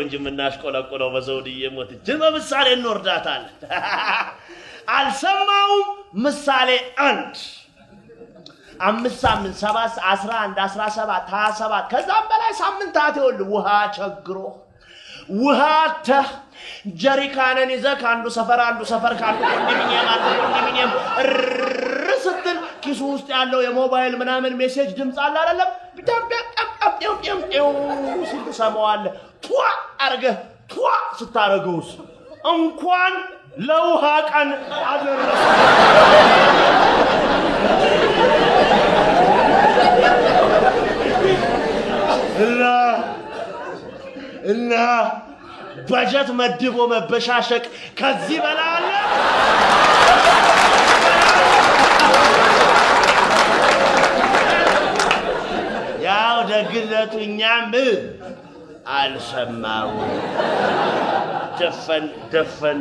እንጂ የምናሽቆለቆለው በዘውድዬ ሞት እጅን በምሳሌ እንወርዳታለን። አልሰማውም። ምሳሌ 1 5 ሳምንት 7 11 17 27 ከዛም በላይ ሳምንታት ይኸውልህ ውሃ ቸግሮ ውሃ ጀሪካንን ይዘህ ከአንዱ ሰፈር ከአንዱ ኮንዶሚኒየም ስትል ኪሱ ውስጥ ያለው የሞባይል ምናምን ሜሴጅ ድምፅ አለ አይደለም? ሲል ትሰማዋለህ። ቷ አርገህ ቷ ስታረገውስ እንኳን ለውሃ ቀን አደረሰ። እና በጀት መድቦ መበሻሸቅ ከዚህ በላይ አለ? ያው ደግነቱ እኛም አልሰማው ደፈን